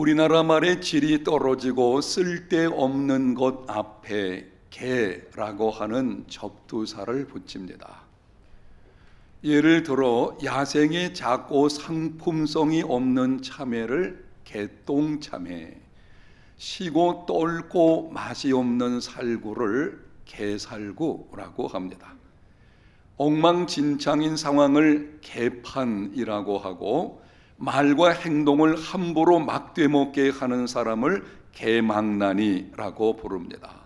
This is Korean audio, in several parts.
우리나라 말의 질이 떨어지고 쓸데없는 것 앞에 개라고 하는 접두사를 붙입니다. 예를 들어 야생에 작고 상품성이 없는 참외를 개똥참외, 시고 떫고 맛이 없는 살구를 개살구라고 합니다. 엉망진창인 상황을 개판이라고 하고 말과 행동을 함부로 막되먹게 하는 사람을 개망나니라고 부릅니다.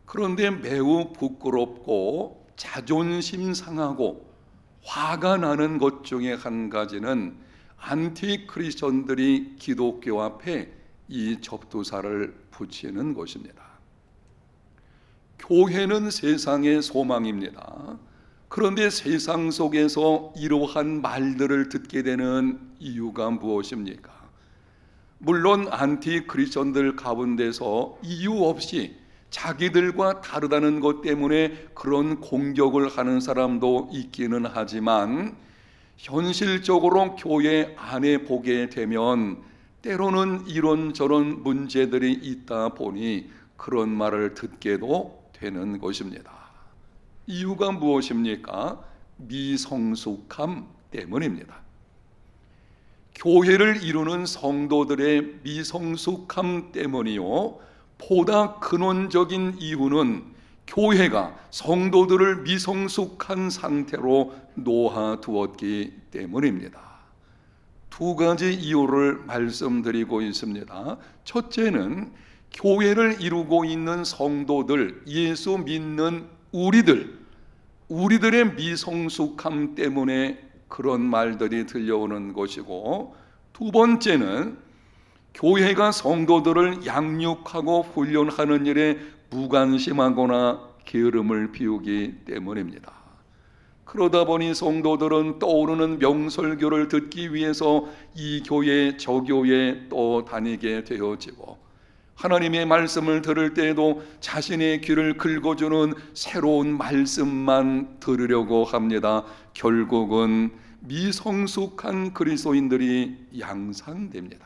그런데 매우 부끄럽고 자존심 상하고 화가 나는 것 중에 한 가지는 안티크리스천들이 기독교 앞에 이 접두사를 붙이는 것입니다. 교회는 세상의 소망입니다. 그런데 세상 속에서 이러한 말들을 듣게 되는 이유가 무엇입니까? 물론 안티크리스천들 가운데서 이유 없이 자기들과 다르다는 것 때문에 그런 공격을 하는 사람도 있기는 하지만 현실적으로 교회 안에 보게 되면 때로는 이런저런 문제들이 있다 보니 그런 말을 듣게도 되는 것입니다. 이유가 무엇입니까? 미성숙함 때문입니다. 교회를 이루는 성도들의 미성숙함 때문이요, 보다 근원적인 이유는 교회가 성도들을 미성숙한 상태로 놓아두었기 때문입니다. 두 가지 이유를 말씀드리고 있습니다. 첫째는 교회를 이루고 있는 성도들, 예수 믿는 우리들의 미성숙함 때문에 그런 말들이 들려오는 것이고, 두 번째는 교회가 성도들을 양육하고 훈련하는 일에 무관심하거나 게으름을 피우기 때문입니다. 그러다 보니 성도들은 떠오르는 명설교를 듣기 위해서 이 교회 저 교회 또 다니게 되어지고, 하나님의 말씀을 들을 때에도 자신의 귀를 긁어주는 새로운 말씀만 들으려고 합니다. 결국은 미성숙한 그리스도인들이 양산됩니다.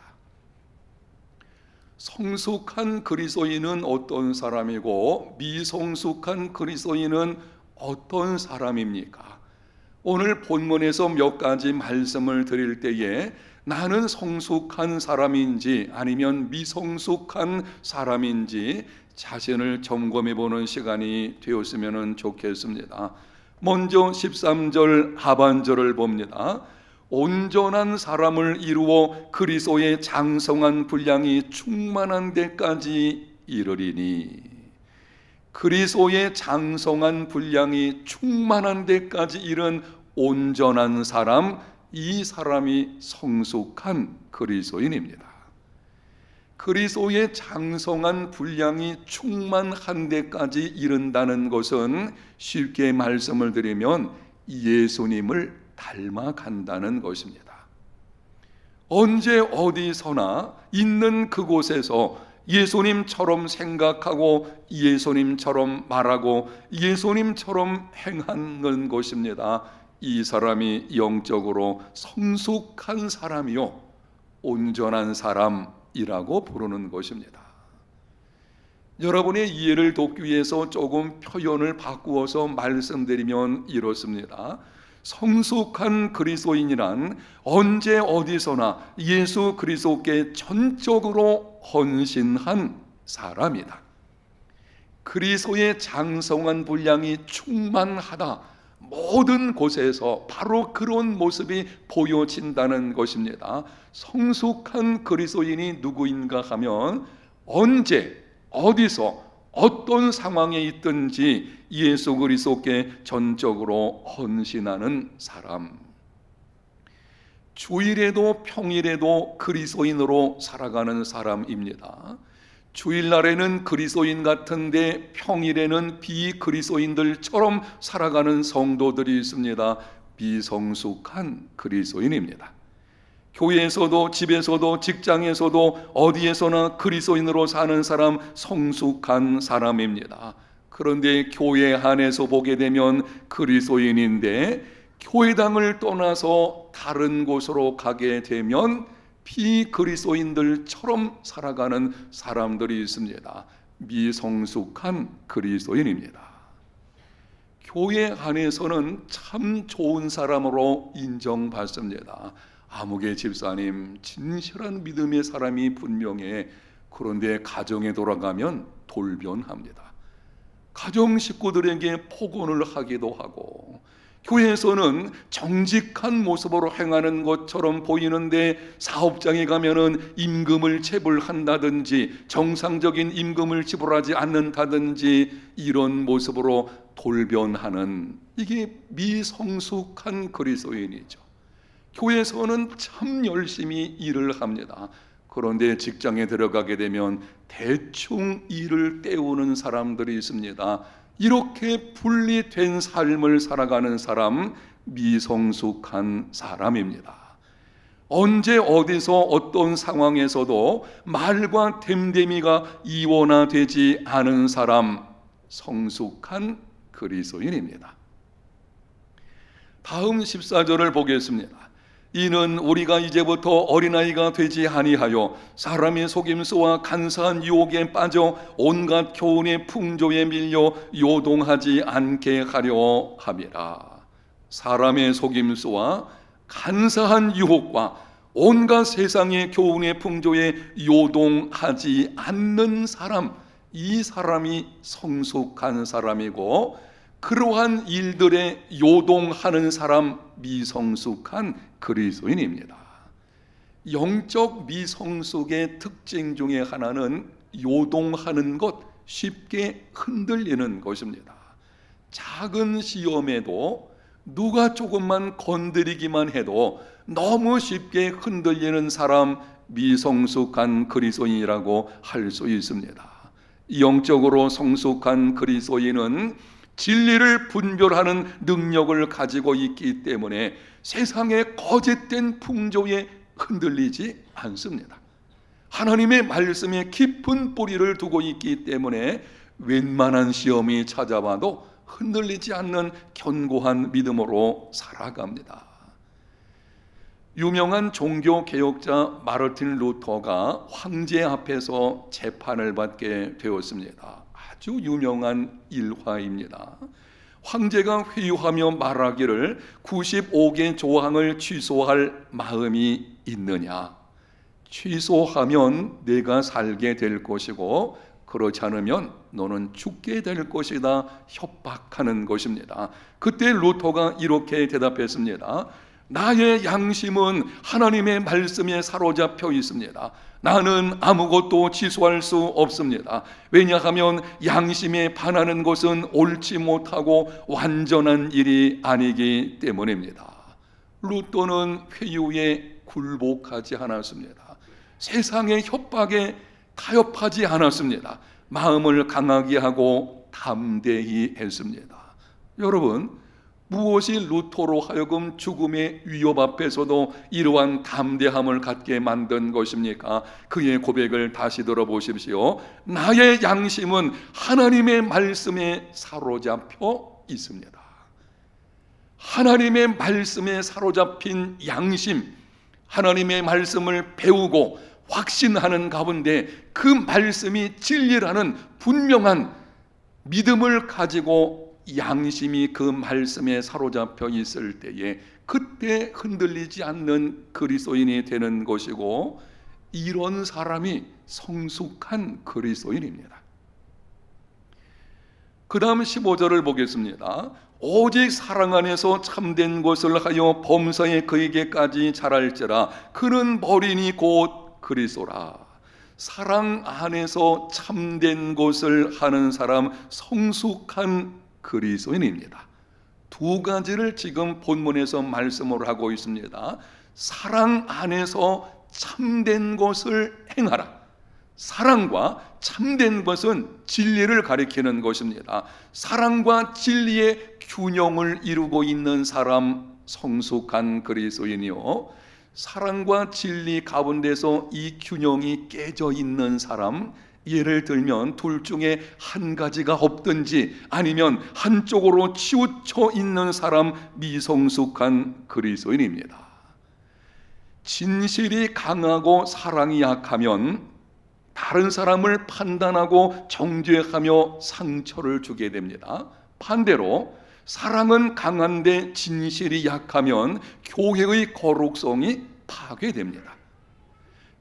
성숙한 그리스도인은 어떤 사람이고 미성숙한 그리스도인은 어떤 사람입니까? 오늘 본문에서 몇 가지 말씀을 드릴 때에 나는 성숙한 사람인지 아니면 미성숙한 사람인지 자신을 점검해 보는 시간이 되었으면 좋겠습니다. 먼저 13절 하반절을 봅니다. 온전한 사람을 이루어 그리스도의 장성한 분량이 충만한 데까지 이르리니, 그리스도의 장성한 분량이 충만한 데까지 이른 온전한 사람, 이 사람이 성숙한 그리스도인입니다. 그리스도의 장성한 분량이 충만한 데까지 이른다는 것은 쉽게 말씀을 드리면 예수님을 닮아간다는 것입니다. 언제 어디서나 있는 그곳에서 예수님처럼 생각하고 예수님처럼 말하고 예수님처럼 행하는 것입니다. 이 사람이 영적으로 성숙한 사람이요, 온전한 사람이라고 부르는 것입니다. 여러분의 이해를 돕기 위해서 조금 표현을 바꾸어서 말씀드리면 이렇습니다. 성숙한 그리스도인이란 언제 어디서나 예수 그리스도께 전적으로 헌신한 사람이다. 그리스도의 장성한 분량이 충만하다, 모든 곳에서 바로 그런 모습이 보여진다는 것입니다. 성숙한 그리스도인이 누구인가 하면 언제 어디서 어떤 상황에 있든지 예수 그리스도께 전적으로 헌신하는 사람, 주일에도 평일에도 그리스도인으로 살아가는 사람입니다. 주일날에는 그리스도인 같은데 평일에는 비그리스도인들처럼 살아가는 성도들이 있습니다. 비성숙한 그리스도인입니다. 교회에서도 집에서도 직장에서도 어디에서나 그리스도인으로 사는 사람, 성숙한 사람입니다. 그런데 교회 안에서 보게 되면 그리스도인인데 교회당을 떠나서 다른 곳으로 가게 되면 비그리스도인들처럼 살아가는 사람들이 있습니다. 미성숙한 그리스도인입니다. 교회 안에서는 참 좋은 사람으로 인정받습니다. 아무개 집사님 진실한 믿음의 사람이 분명해. 그런데 가정에 돌아가면 돌변합니다. 가정 식구들에게 폭언을 하기도 하고, 교회에서는 정직한 모습으로 행하는 것처럼 보이는데 사업장에 가면은 임금을 체불한다든지 정상적인 임금을 지불하지 않는다든지 이런 모습으로 돌변하는, 이게 미성숙한 그리스도인이죠. 교회에서는 참 열심히 일을 합니다. 그런데 직장에 들어가게 되면 대충 일을 때우는 사람들이 있습니다. 이렇게 분리된 삶을 살아가는 사람, 미성숙한 사람입니다. 언제 어디서 어떤 상황에서도 말과 됨됨이가 이원화되지 않은 사람, 성숙한 그리스도인입니다. 다음 14절을 보겠습니다. 이는 우리가 이제부터 어린아이가 되지 아니하여 사람의 속임수와 간사한 유혹에 빠져 온갖 교훈의 풍조에 밀려 요동하지 않게 하려 함이라. 사람의 속임수와 간사한 유혹과 온갖 세상의 교훈의 풍조에 요동하지 않는 사람, 이 사람이 성숙한 사람이고, 그러한 일들에 요동하는 사람, 미성숙한 그리스도인입니다. 영적 미성숙의 특징 중에 하나는 요동하는 것, 쉽게 흔들리는 것입니다. 작은 시험에도 누가 조금만 건드리기만 해도 너무 쉽게 흔들리는 사람, 미성숙한 그리스도인이라고 할 수 있습니다. 영적으로 성숙한 그리스도인은 진리를 분별하는 능력을 가지고 있기 때문에 세상의 거짓된 풍조에 흔들리지 않습니다. 하나님의 말씀에 깊은 뿌리를 두고 있기 때문에 웬만한 시험이 찾아와도 흔들리지 않는 견고한 믿음으로 살아갑니다. 유명한 종교 개혁자 마르틴 루터가 황제 앞에서 재판을 받게 되었습니다. 아주 유명한 일화입니다. 황제가 회유하며 말하기를 95개 조항을 취소할 마음이 있느냐? 취소하면 내가 살게 될 것이고 그렇지 않으면 너는 죽게 될 것이다 협박하는 것입니다. 그때 루터가 이렇게 대답했습니다. 나의 양심은 하나님의 말씀에 사로잡혀 있습니다. 나는 아무것도 취소할 수 없습니다. 왜냐하면 양심에 반하는 것은 옳지 못하고 완전한 일이 아니기 때문입니다. 루터는 회유에 굴복하지 않았습니다. 세상의 협박에 타협하지 않았습니다. 마음을 강하게 하고 담대히 했습니다. 여러분, 무엇이 루터로 하여금 죽음의 위협 앞에서도 이러한 담대함을 갖게 만든 것입니까? 그의 고백을 다시 들어보십시오. 나의 양심은 하나님의 말씀에 사로잡혀 있습니다. 하나님의 말씀에 사로잡힌 양심, 하나님의 말씀을 배우고 확신하는 가운데 그 말씀이 진리라는 분명한 믿음을 가지고 양심이 그 말씀에 사로잡혀 있을 때에 그때 흔들리지 않는 그리스도인이 되는 것이고, 이런 사람이 성숙한 그리스도인입니다. 그 다음 15절을 보겠습니다. 오직 사랑 안에서 참된 것을 하여 범사에 그에게까지 자랄지라. 그는 머리니 곧 그리스도라. 사랑 안에서 참된 것을 하는 사람, 성숙한 그리스도인입니다. 두 가지를 지금 본문에서 말씀을 하고 있습니다. 사랑 안에서 참된 것을 행하라. 사랑과 참된 것은 진리를 가리키는 것입니다. 사랑과 진리의 균형을 이루고 있는 사람, 성숙한 그리스도인이요, 사랑과 진리 가운데서 이 균형이 깨져 있는 사람, 예를 들면 둘 중에 한 가지가 없든지 아니면 한쪽으로 치우쳐 있는 사람, 미성숙한 그리스도인입니다. 진실이 강하고 사랑이 약하면 다른 사람을 판단하고 정죄하며 상처를 주게 됩니다. 반대로 사랑은 강한데 진실이 약하면 교회의 거룩성이 파괴됩니다.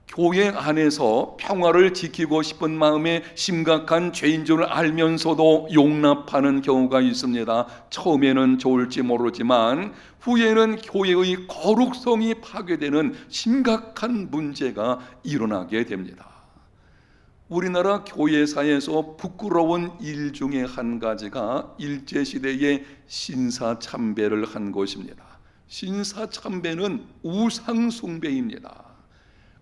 교회 안에서 평화를 지키고 싶은 마음에 심각한 죄인 줄 알면서도 용납하는 경우가 있습니다. 처음에는 좋을지 모르지만 후에는 교회의 거룩성이 파괴되는 심각한 문제가 일어나게 됩니다. 우리나라 교회사에서 부끄러운 일 중에 한 가지가 일제시대에 신사참배를 한 것입니다. 신사참배는 우상숭배입니다.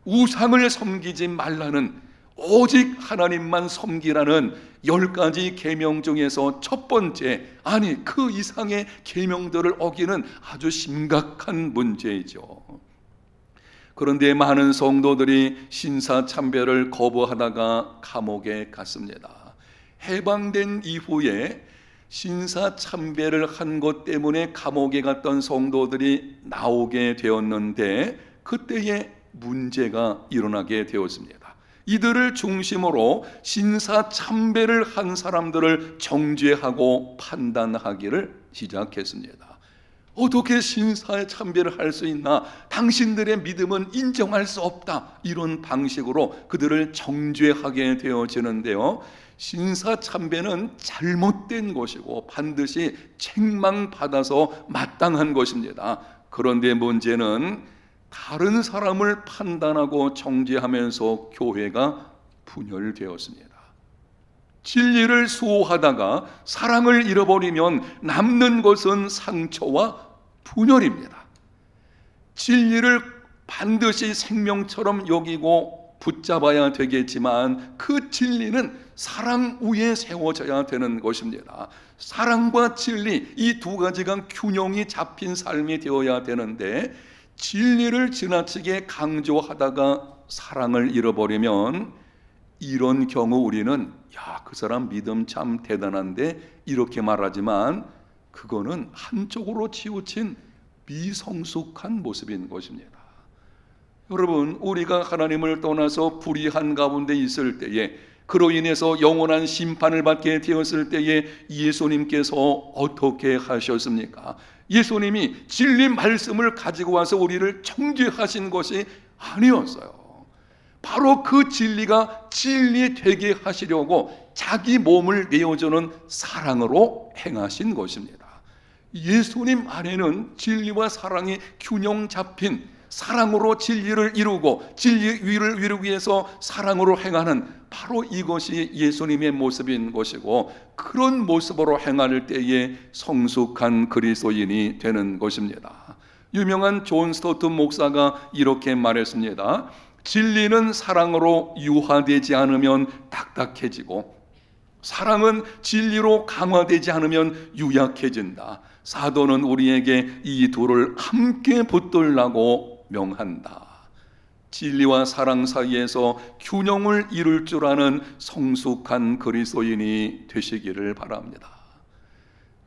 우상을 섬기지 말라는, 오직 하나님만 섬기라는 10가지 계명 중에서 첫 번째, 아니 그 이상의 계명들을 어기는 아주 심각한 문제이죠. 그런데 많은 성도들이 신사참배를 거부하다가 감옥에 갔습니다. 해방된 이후에 신사참배를 한 것 때문에 감옥에 갔던 성도들이 나오게 되었는데 그때에 문제가 일어나게 되었습니다. 이들을 중심으로 신사참배를 한 사람들을 정죄하고 판단하기를 시작했습니다. 어떻게 신사참배를 할 수 있나? 당신들의 믿음은 인정할 수 없다. 이런 방식으로 그들을 정죄하게 되어지는데요. 신사참배는 잘못된 것이고 반드시 책망받아서 마땅한 것입니다. 그런데 문제는 다른 사람을 판단하고 정죄하면서 교회가 분열되었습니다. 진리를 수호하다가 사랑을 잃어버리면 남는 것은 상처와 분열입니다. 진리를 반드시 생명처럼 여기고 붙잡아야 되겠지만 그 진리는 사랑 위에 세워져야 되는 것입니다. 사랑과 진리, 이 두 가지가 균형이 잡힌 삶이 되어야 되는데 진리를 지나치게 강조하다가 사랑을 잃어버리면 이런 경우 우리는 그 사람 믿음 참 대단한데 이렇게 말하지만 그거는 한쪽으로 치우친 미성숙한 모습인 것입니다. 여러분, 우리가 하나님을 떠나서 불의한 가운데 있을 때에 그로 인해서 영원한 심판을 받게 되었을 때에 예수님께서 어떻게 하셨습니까? 예수님이 진리 말씀을 가지고 와서 우리를 정죄하신 것이 아니었어요. 바로 그 진리가 진리 되게 하시려고 자기 몸을 내어주는 사랑으로 행하신 것입니다. 예수님 안에는 진리와 사랑이 균형 잡힌, 사랑으로 진리를 이루고 진리를 이루기 위해서 사랑으로 행하는 바로 이것이 예수님의 모습인 것이고, 그런 모습으로 행할 때에 성숙한 그리스도인이 되는 것입니다. 유명한 존 스토트 목사가 이렇게 말했습니다. 진리는 사랑으로 유화되지 않으면 딱딱해지고 사랑은 진리로 강화되지 않으면 유약해진다. 사도는 우리에게 이 둘을 함께 붙들라고 명한다. 진리와 사랑 사이에서 균형을 이룰 줄 아는 성숙한 그리스도인이 되시기를 바랍니다.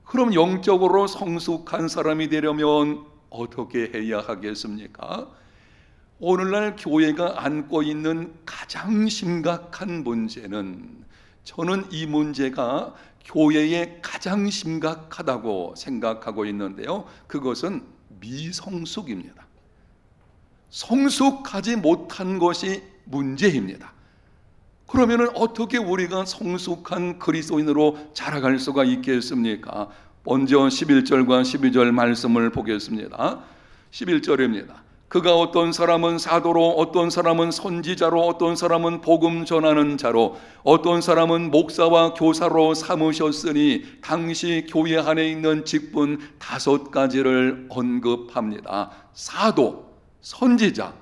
그럼 영적으로 성숙한 사람이 되려면 어떻게 해야 하겠습니까? 오늘날 교회가 안고 있는 가장 심각한 문제는, 저는 이 문제가 교회에 가장 심각하다고 생각하고 있는데요, 그것은 미성숙입니다. 성숙하지 못한 것이 문제입니다. 그러면 어떻게 우리가 성숙한 그리스도인으로 자라갈 수가 있겠습니까? 먼저 11절과 12절 말씀을 보겠습니다. 11절입니다. 그가 어떤 사람은 사도로, 어떤 사람은 선지자로, 어떤 사람은 복음 전하는 자로, 어떤 사람은 목사와 교사로 삼으셨으니 당시 교회 안에 있는 직분 5가지를 언급합니다. 사도, 선지자,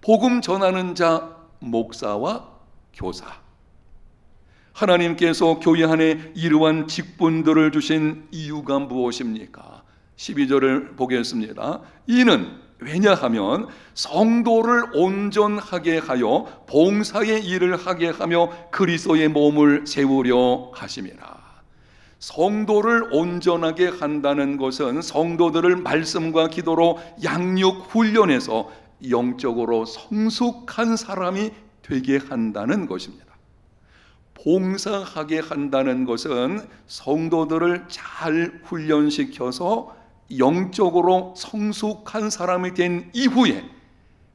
복음 전하는 자, 목사와 교사. 하나님께서 교회 안에 이러한 직분들을 주신 이유가 무엇입니까? 12절을 보겠습니다. 이는 왜냐하면 성도를 온전하게 하여 봉사의 일을 하게 하며 그리스도의 몸을 세우려 하심이라. 성도를 온전하게 한다는 것은 성도들을 말씀과 기도로 양육 훈련해서 영적으로 성숙한 사람이 되게 한다는 것입니다. 봉사하게 한다는 것은 성도들을 잘 훈련시켜서 영적으로 성숙한 사람이 된 이후에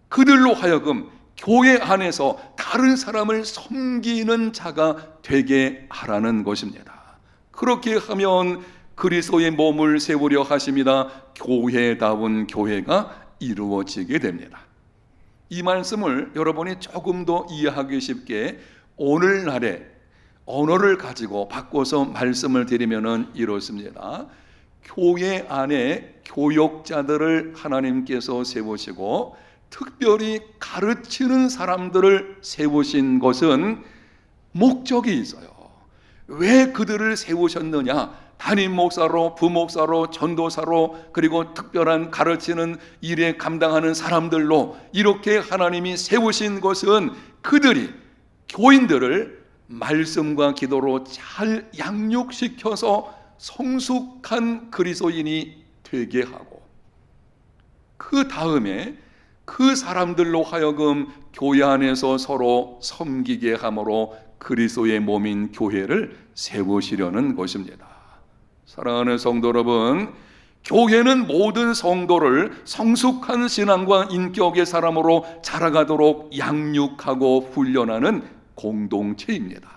그들로 하여금 교회 안에서 다른 사람을 섬기는 자가 되게 하라는 것입니다. 그렇게 하면 그리스도의 몸을 세우려 하십니다. 교회다운 교회가 이루어지게 됩니다. 이 말씀을 여러분이 조금 더 이해하기 쉽게 오늘날의 언어를 가지고 바꿔서 말씀을 드리면은 이렇습니다. 교회 안에 교역자들을 하나님께서 세우시고 특별히 가르치는 사람들을 세우신 것은 목적이 있어요. 왜 그들을 세우셨느냐? 담임 목사로, 부목사로, 전도사로, 그리고 특별한 가르치는 일에 감당하는 사람들로 이렇게 하나님이 세우신 것은 그들이 교인들을 말씀과 기도로 잘 양육시켜서 성숙한 그리스도인이 되게 하고 그 다음에 그 사람들로 하여금 교회 안에서 서로 섬기게 함으로 그리스도의 몸인 교회를 세우시려는 것입니다. 사랑하는 성도 여러분, 교회는 모든 성도를 성숙한 신앙과 인격의 사람으로 자라가도록 양육하고 훈련하는 공동체입니다.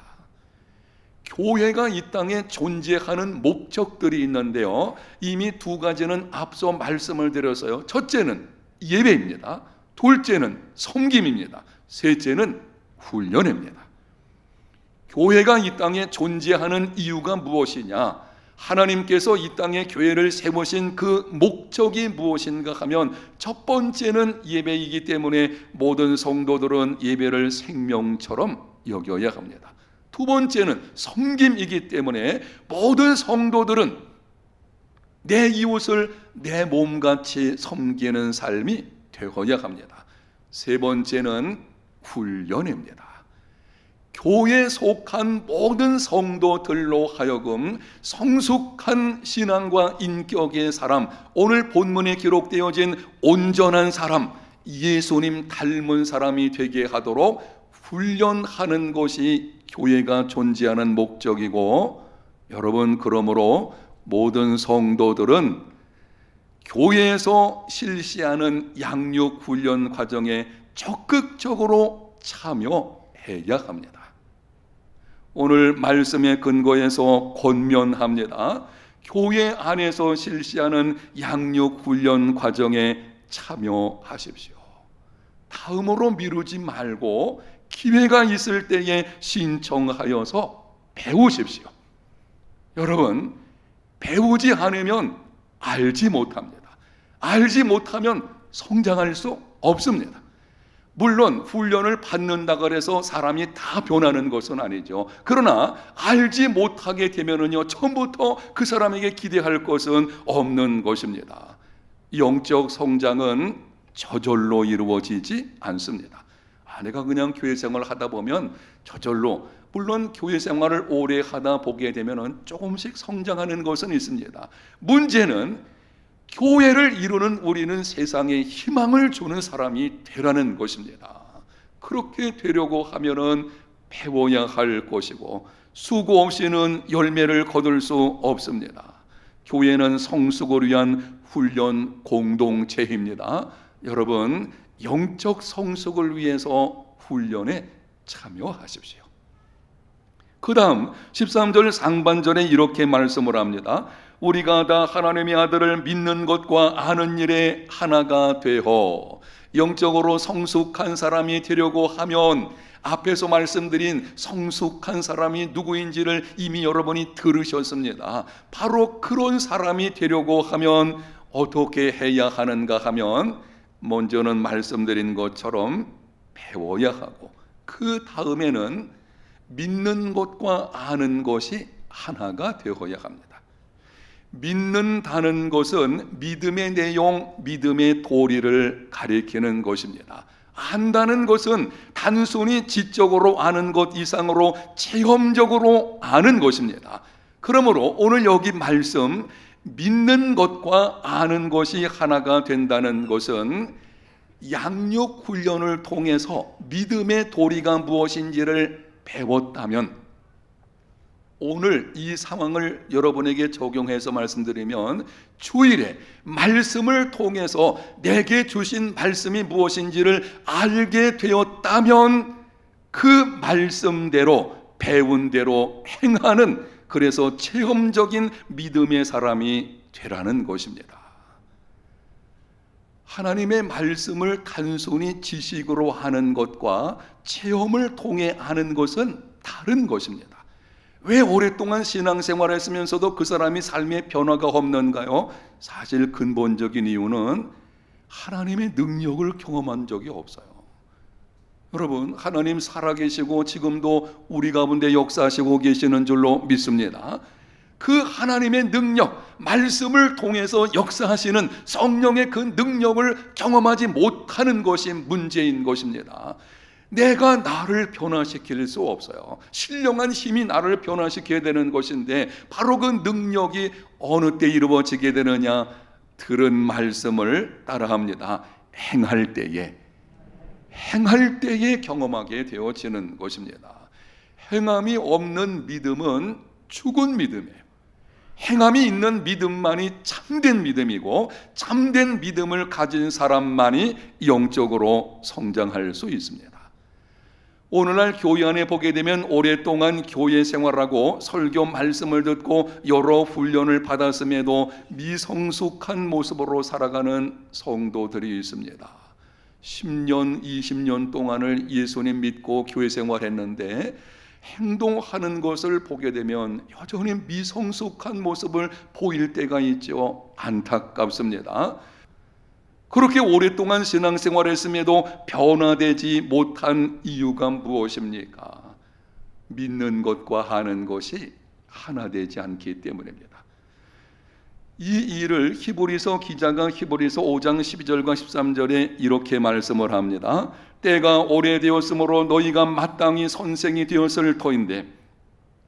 교회가 이 땅에 존재하는 목적들이 있는데요, 이미 두 가지는 앞서 말씀을 드렸어요. 첫째는 예배입니다. 둘째는 섬김입니다. 셋째는 훈련입니다. 교회가 이 땅에 존재하는 이유가 무엇이냐? 하나님께서 이 땅에 교회를 세우신 그 목적이 무엇인가 하면 첫 번째는 예배이기 때문에 모든 성도들은 예배를 생명처럼 여겨야 합니다. 두 번째는 섬김이기 때문에 모든 성도들은 내 이웃을 내 몸같이 섬기는 삶이 되어야 합니다. 세 번째는 훈련입니다. 교회에 속한 모든 성도들로 하여금 성숙한 신앙과 인격의 사람, 오늘 본문에 기록되어진 온전한 사람, 예수님 닮은 사람이 되게 하도록 훈련하는 것이 교회가 존재하는 목적이고, 여러분, 그러므로 모든 성도들은 교회에서 실시하는 양육 훈련 과정에 적극적으로 참여해야 합니다. 오늘 말씀의 근거에서 권면합니다. 교회 안에서 실시하는 양육 훈련 과정에 참여하십시오. 다음으로 미루지 말고 기회가 있을 때에 신청하여서 배우십시오. 여러분, 배우지 않으면 알지 못합니다. 알지 못하면 성장할 수 없습니다. 물론 훈련을 받는다고 해서 사람이 다 변하는 것은 아니죠. 그러나 알지 못하게 되면은요, 처음부터 그 사람에게 기대할 것은 없는 것입니다. 영적 성장은 저절로 이루어지지 않습니다. 내가 그냥 교회 생활을 하다 보면 저절로, 물론 교회 생활을 오래 하다 보게 되면은 조금씩 성장하는 것은 있습니다. 문제는 교회를 이루는 우리는 세상에 희망을 주는 사람이 되라는 것입니다. 그렇게 되려고 하면은 배워야 할 것이고, 수고 없이는 열매를 거둘 수 없습니다. 교회는 성숙을 위한 훈련 공동체입니다. 여러분, 영적 성숙을 위해서 훈련에 참여하십시오. 그 다음 13절 상반절에 이렇게 말씀을 합니다. 우리가 다 하나님의 아들을 믿는 것과 아는 일에 하나가 되어, 영적으로 성숙한 사람이 되려고 하면, 앞에서 말씀드린 성숙한 사람이 누구인지를 이미 여러분이 들으셨습니다. 바로 그런 사람이 되려고 하면 어떻게 해야 하는가 하면, 먼저는 말씀드린 것처럼 배워야 하고, 그 다음에는 믿는 것과 아는 것이 하나가 되어야 합니다. 믿는다는 것은 믿음의 내용, 믿음의 도리를 가리키는 것입니다. 안다는 것은 단순히 지적으로 아는 것 이상으로 체험적으로 아는 것입니다. 그러므로 오늘 여기 말씀, 믿는 것과 아는 것이 하나가 된다는 것은 양육 훈련을 통해서 믿음의 도리가 무엇인지를 배웠다면, 오늘 이 상황을 여러분에게 적용해서 말씀드리면, 주일에 말씀을 통해서 내게 주신 말씀이 무엇인지를 알게 되었다면 그 말씀대로 배운 대로 행하는, 그래서 체험적인 믿음의 사람이 되라는 것입니다. 하나님의 말씀을 단순히 지식으로 하는 것과 체험을 통해 하는 것은 다른 것입니다. 왜 오랫동안 신앙생활을 했으면서도 그 사람이 삶의 변화가 없는가요? 사실 근본적인 이유는 하나님의 능력을 경험한 적이 없어요. 여러분, 하나님 살아계시고 지금도 우리 가운데 역사하시고 계시는 줄로 믿습니다. 그 하나님의 능력, 말씀을 통해서 역사하시는 성령의 그 능력을 경험하지 못하는 것이 문제인 것입니다. 내가 나를 변화시킬 수 없어요. 신령한 힘이 나를 변화시켜야 되는 것인데, 바로 그 능력이 어느 때 이루어지게 되느냐? 들은 말씀을 따라합니다. 행할 때에 경험하게 되어지는 것입니다. 행함이 없는 믿음은 죽은 믿음이에요. 행함이 있는 믿음만이 참된 믿음이고, 참된 믿음을 가진 사람만이 영적으로 성장할 수 있습니다. 오늘날 교회 안에 보게 되면 오랫동안 교회 생활하고 설교 말씀을 듣고 여러 훈련을 받았음에도 미성숙한 모습으로 살아가는 성도들이 있습니다. 10년, 20년 동안을 예수님 믿고 교회 생활했는데 행동하는 것을 보게 되면 여전히 미성숙한 모습을 보일 때가 있죠. 안타깝습니다. 그렇게 오랫동안 신앙생활을 했음에도 변화되지 못한 이유가 무엇입니까? 믿는 것과 하는 것이 하나 되지 않기 때문입니다. 이 일을 히브리서 기자가 히브리서 5장 12절과 13절에 이렇게 말씀을 합니다. 때가 오래되었으므로 너희가 마땅히 선생이 되었을 터인데,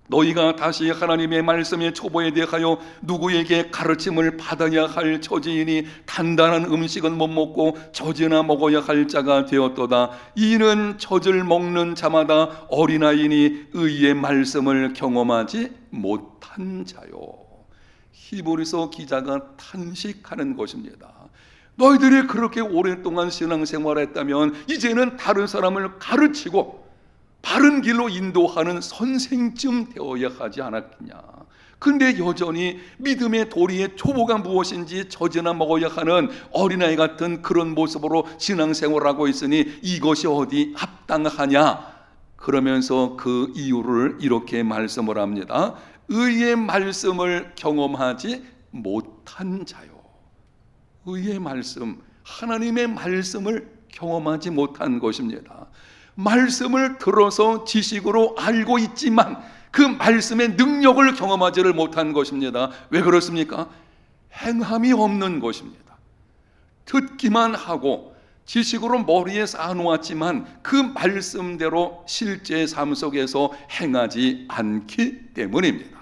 너희가 다시 하나님의 말씀의 초보에 대하여 누구에게 가르침을 받아야 할 처지이니 단단한 음식은 못 먹고 젖이나 먹어야 할 자가 되었도다. 이는 젖을 먹는 자마다 어린아이니 의의 말씀을 경험하지 못한 자요. 히브리서 기자가 탄식하는 것입니다. 너희들이 그렇게 오랫동안 신앙생활했다면 이제는 다른 사람을 가르치고 바른 길로 인도하는 선생쯤 되어야 하지 않았겠냐. 근데 여전히 믿음의 도리의 초보가 무엇인지 젖이나 먹어야 하는 어린아이 같은 그런 모습으로 신앙생활하고 있으니 이것이 어디 합당하냐. 그러면서 그 이유를 이렇게 말씀을 합니다. 의의 말씀을 경험하지 못한 자요. 의의 말씀, 하나님의 말씀을 경험하지 못한 것입니다. 말씀을 들어서 지식으로 알고 있지만 그 말씀의 능력을 경험하지를 못한 것입니다. 왜 그렇습니까? 행함이 없는 것입니다. 듣기만 하고 지식으로 머리에 쌓아놓았지만 그 말씀대로 실제 삶 속에서 행하지 않기 때문입니다.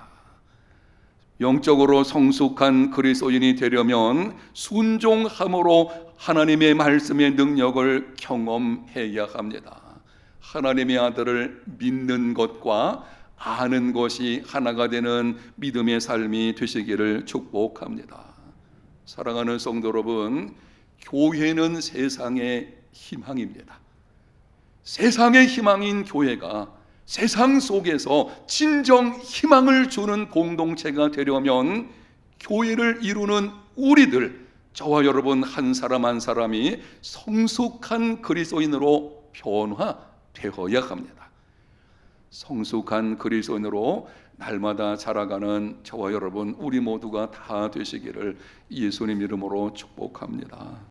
영적으로 성숙한 그리스도인이 되려면 순종함으로 하나님의 말씀의 능력을 경험해야 합니다. 하나님의 아들을 믿는 것과 아는 것이 하나가 되는 믿음의 삶이 되시기를 축복합니다. 사랑하는 성도 여러분, 교회는 세상의 희망입니다. 세상의 희망인 교회가 세상 속에서 진정 희망을 주는 공동체가 되려면 교회를 이루는 우리들, 저와 여러분 한 사람 한 사람이 성숙한 그리스도인으로 변화되어야 합니다. 성숙한 그리스도인으로 날마다 자라가는 저와 여러분 우리 모두가 다 되시기를 예수님 이름으로 축복합니다.